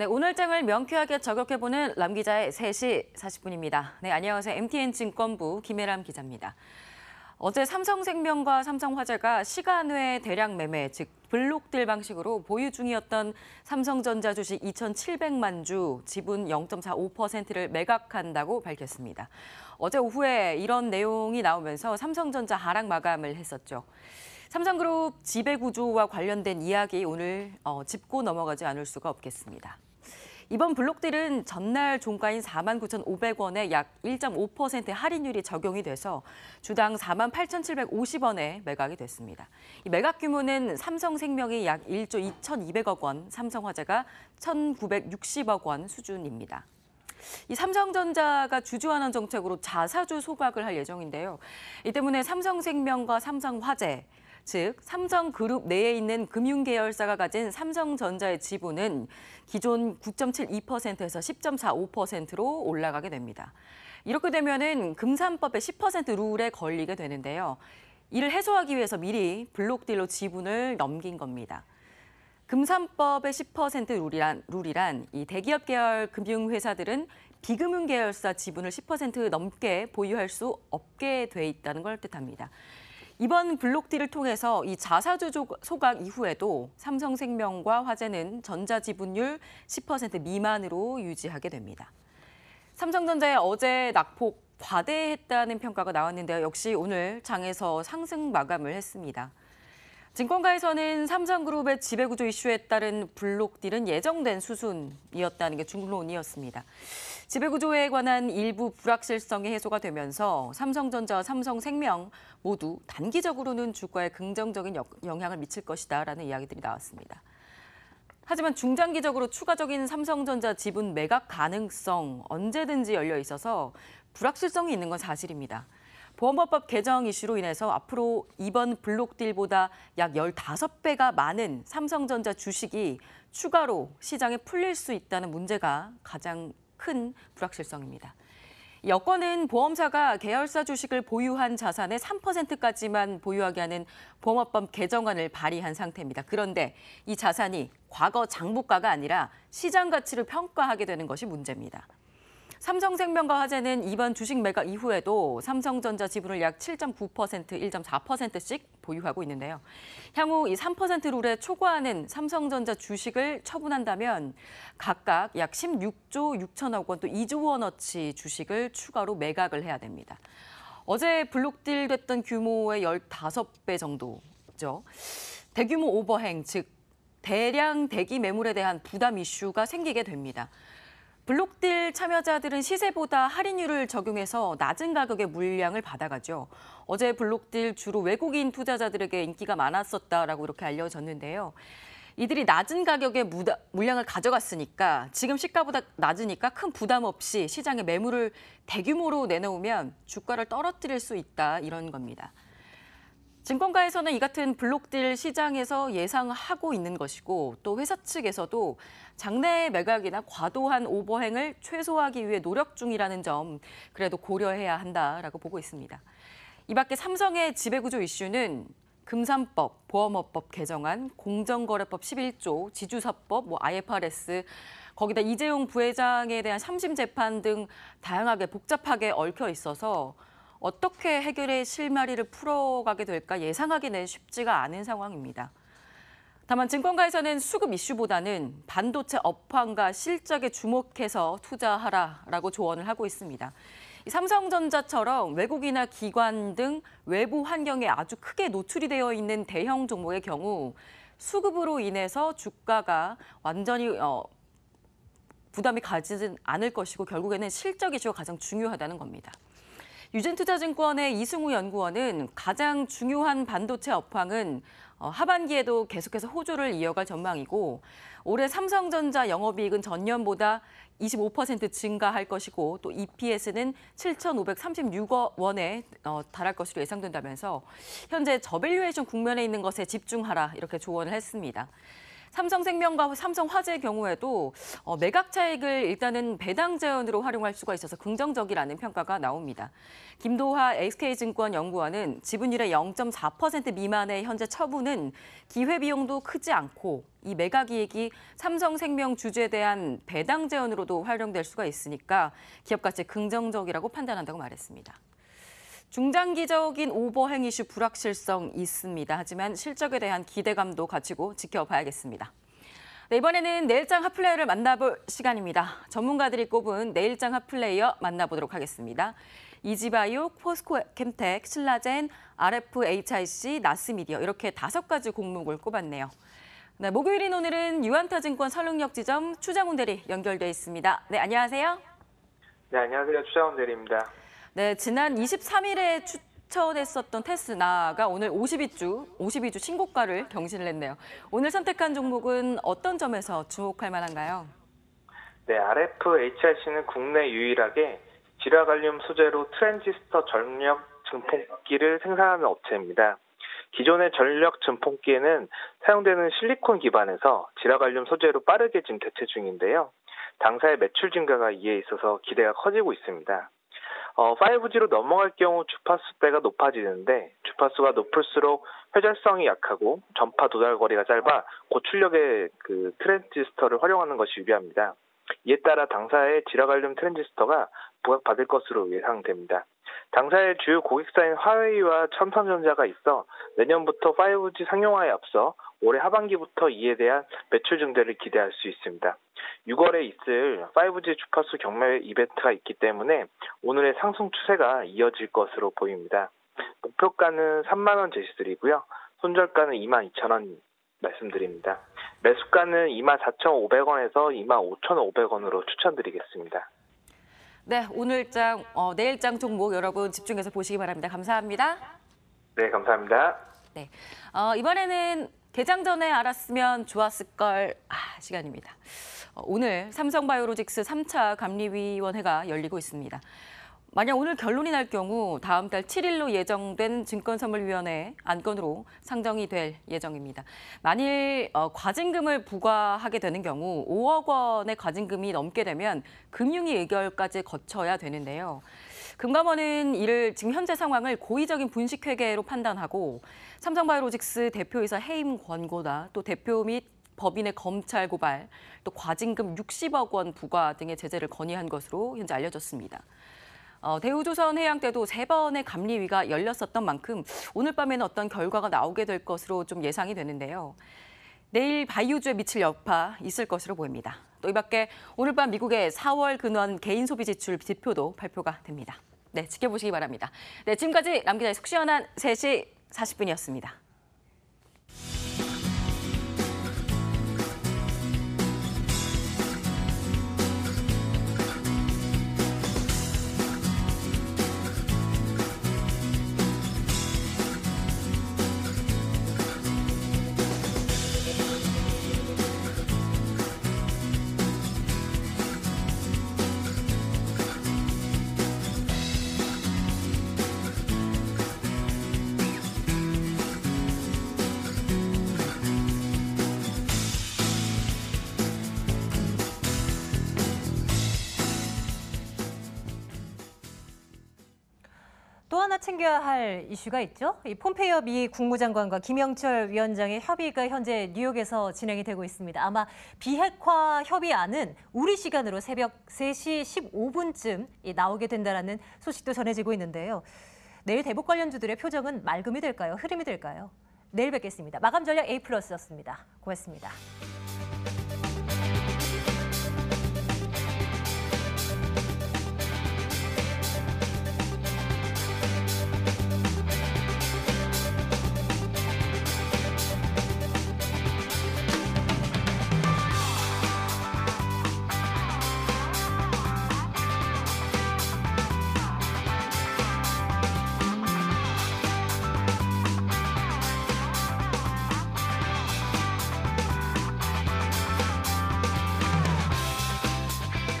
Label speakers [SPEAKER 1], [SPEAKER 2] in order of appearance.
[SPEAKER 1] 네, 오늘 장을 명쾌하게 저격해보는 람 기자의 3시 40분입니다. 네, 안녕하세요. MTN증권부 김혜람 기자입니다. 어제 삼성생명과 삼성화재가 시간외 대량 매매, 즉 블록딜 방식으로 보유 중이었던 삼성전자 주식 2,700만 주, 지분 0.45%를 매각한다고 밝혔습니다. 어제 오후에 이런 내용이 나오면서 삼성전자 하락 마감을 했었죠. 삼성그룹 지배구조와 관련된 이야기 오늘 짚고 넘어가지 않을 수가 없겠습니다. 이번 블록딜은 전날 종가인 49,500원에 약 1.5% 할인율이 적용이 돼서 주당 48,750원에 매각이 됐습니다. 이 매각 규모는 삼성생명이 약 1조 2,200억 원, 삼성화재가 1,960억 원 수준입니다. 이 삼성전자가 주주환원 정책으로 자사주 소각을 할 예정인데요. 이 때문에 삼성생명과 삼성화재, 즉 삼성그룹 내에 있는 금융계열사가 가진 삼성전자의 지분은 기존 9.72%에서 10.45%로 올라가게 됩니다. 이렇게 되면은 금산법의 10% 룰에 걸리게 되는데요. 이를 해소하기 위해서 미리 블록딜로 지분을 넘긴 겁니다. 금산법의 10% 룰이란 이 대기업 계열 금융회사들은 비금융 계열사 지분을 10% 넘게 보유할 수 없게 돼 있다는 걸 뜻합니다. 이번 블록딜을 통해서 이 자사주 소각 이후에도 삼성생명과 화재는 전자지분율 10% 미만으로 유지하게 됩니다. 삼성전자의 어제 낙폭 과대했다는 평가가 나왔는데요. 역시 오늘 장에서 상승 마감을 했습니다. 증권가에서는 삼성그룹의 지배구조 이슈에 따른 블록딜은 예정된 수순이었다는 게 중론이었습니다. 지배구조에 관한 일부 불확실성이 해소가 되면서 삼성전자와 삼성생명 모두 단기적으로는 주가에 긍정적인 영향을 미칠 것이다라는 이야기들이 나왔습니다. 하지만 중장기적으로 추가적인 삼성전자 지분 매각 가능성 언제든지 열려 있어서 불확실성이 있는 건 사실입니다. 보험업법 개정 이슈로 인해서 앞으로 이번 블록딜보다 약 15배가 많은 삼성전자 주식이 추가로 시장에 풀릴 수 있다는 문제가 가장 큰 불확실성입니다. 여권은 보험사가 계열사 주식을 보유한 자산의 3%까지만 보유하게 하는 보험업법 개정안을 발의한 상태입니다. 그런데 이 자산이 과거 장부가가 아니라 시장 가치를 평가하게 되는 것이 문제입니다. 삼성생명과 화재는 이번 주식 매각 이후에도 삼성전자 지분을 약 7.9%, 1.4%씩 보유하고 있는데요. 향후 이 3% 룰에 초과하는 삼성전자 주식을 처분한다면 각각 약 16조 6천억 원, 또 2조 원어치 주식을 추가로 매각을 해야 됩니다. 어제 블록딜 됐던 규모의 15배 정도죠. 대규모 오버행, 즉 대량 대기 매물에 대한 부담 이슈가 생기게 됩니다. 블록딜 참여자들은 시세보다 할인율을 적용해서 낮은 가격의 물량을 받아가죠. 어제 블록딜 주로 외국인 투자자들에게 인기가 많았었다라고 이렇게 알려졌는데요. 이들이 낮은 가격의 물량을 가져갔으니까 지금 시가보다 낮으니까 큰 부담 없이 시장에 매물을 대규모로 내놓으면 주가를 떨어뜨릴 수 있다 이런 겁니다. 증권가에서는 이 같은 블록딜 시장에서 예상하고 있는 것이고 또 회사 측에서도 장내 매각이나 과도한 오버행을 최소화하기 위해 노력 중이라는 점 그래도 고려해야 한다라고 보고 있습니다. 이 밖에 삼성의 지배구조 이슈는 금산법, 보험업법 개정안, 공정거래법 11조, 지주사법, IFRS, 거기다 이재용 부회장에 대한 3심 재판 등 다양하게 복잡하게 얽혀 있어서 어떻게 해결의 실마리를 풀어가게 될까 예상하기는 쉽지가 않은 상황입니다. 다만 증권가에서는 수급 이슈보다는 반도체 업황과 실적에 주목해서 투자하라라고 조언을 하고 있습니다. 삼성전자처럼 외국이나 기관 등 외부 환경에 아주 크게 노출이 되어 있는 대형 종목의 경우 수급으로 인해서 주가가 완전히 부담이 가지진 않을 것이고 결국에는 실적 이슈가 가장 중요하다는 겁니다. 유진투자증권의 이승우 연구원은 가장 중요한 반도체 업황은 하반기에도 계속해서 호조를 이어갈 전망이고 올해 삼성전자 영업이익은 전년보다 25% 증가할 것이고 또 EPS는 7,536억 원에 달할 것으로 예상된다면서 현재 저밸류에이션 국면에 있는 것에 집중하라 이렇게 조언을 했습니다. 삼성생명과 삼성화재의 경우에도 매각 차익을 일단은 배당 재원으로 활용할 수가 있어서 긍정적이라는 평가가 나옵니다. 김도하 SK증권 연구원은 지분율의 0.4% 미만의 현재 처분은 기회비용도 크지 않고 이 매각 이익이 삼성생명 주주에 대한 배당 재원으로도 활용될 수가 있으니까 기업 가치 긍정적이라고 판단한다고 말했습니다. 중장기적인 오버행 이슈 불확실성 있습니다. 하지만 실적에 대한 기대감도 가지고 지켜봐야겠습니다. 네, 이번에는 내일장 핫플레이어를 만나볼 시간입니다. 전문가들이 꼽은 내일장 핫플레이어 만나보도록 하겠습니다. 이지바이오, 포스코캠텍, 신라젠, RFHIC, 나스미디어 이렇게 5가지 종목을 꼽았네요. 네, 목요일인 오늘은 유안타증권 설릉역 지점 추장훈 대리 연결돼 있습니다. 네, 안녕하세요.
[SPEAKER 2] 네, 안녕하세요. 추장훈 대리입니다.
[SPEAKER 1] 네, 지난 23일에 추천했었던 테스나가 오늘 52주 신고가를 경신을 했네요. 오늘 선택한 종목은 어떤 점에서 주목할 만한가요?
[SPEAKER 2] 네, RFHIC는 국내 유일하게 지라갈륨 소재로 트랜지스터 전력 증폭기를 생산하는 업체입니다. 기존의 전력 증폭기에는 사용되는 실리콘 기반에서 지라갈륨 소재로 빠르게 지금 대체 중인데요. 당사의 매출 증가가 이에 있어서 기대가 커지고 있습니다. 5G로 넘어갈 경우 주파수대가 높아지는데 주파수가 높을수록 회절성이 약하고 전파 도달 거리가 짧아 고출력의 트랜지스터를 활용하는 것이 유리합니다. 이에 따라 당사의 지라갈륨 트랜지스터가 부각받을 것으로 예상됩니다. 당사의 주요 고객사인 화웨이와 첨성전자가 있어 내년부터 5G 상용화에 앞서 올해 하반기부터 이에 대한 매출 증대를 기대할 수 있습니다. 6월에 있을 5G 주파수 경매 이벤트가 있기 때문에 오늘의 상승 추세가 이어질 것으로 보입니다. 목표가는 3만 원 제시드리고요. 손절가는 22,000원 말씀드립니다. 매수가는 24,500원에서 25,500원으로 추천드리겠습니다.
[SPEAKER 1] 네, 오늘장, 내일장 종목 여러분 집중해서 보시기 바랍니다. 감사합니다.
[SPEAKER 2] 네, 감사합니다.
[SPEAKER 1] 네, 이번에는 개장 전에 알았으면 좋았을걸 시간입니다. 오늘 삼성바이오로직스 3차 감리위원회가 열리고 있습니다. 만약 오늘 결론이 날 경우 다음 달 7일로 예정된 증권선물위원회 안건으로 상정이 될 예정입니다. 만일 과징금을 부과하게 되는 경우 5억 원의 과징금이 넘게 되면 금융위 의결까지 거쳐야 되는데요. 금감원은 이를 지금 현재 상황을 고의적인 분식회계로 판단하고 삼성바이오로직스 대표이사 해임 권고나 또 대표 및 법인의 검찰 고발, 또 과징금 60억 원 부과 등의 제재를 건의한 것으로 현재 알려졌습니다. 대우조선 해양 때도 3번의 감리위가 열렸었던 만큼 오늘 밤에는 어떤 결과가 나오게 될 것으로 좀 예상이 되는데요. 내일 바이오주에 미칠 여파 있을 것으로 보입니다. 또 이 밖에 오늘 밤 미국의 4월 근원 개인 소비 지출 지표도 발표가 됩니다. 네, 지켜보시기 바랍니다. 네, 지금까지 남 기자의 속 시원한 3시 40분이었습니다.
[SPEAKER 3] 또 하나 챙겨야 할 이슈가 있죠. 이 폼페이오 미 국무장관과 김영철 위원장의 협의가 현재 뉴욕에서 진행이 되고 있습니다. 아마 비핵화 협의안은 우리 시간으로 새벽 3시 15분쯤 나오게 된다는 소식도 전해지고 있는데요. 내일 대북 관련주들의 표정은 맑음이 될까요? 흐름이 될까요? 내일 뵙겠습니다. 마감 전략 A+였습니다. 고맙습니다.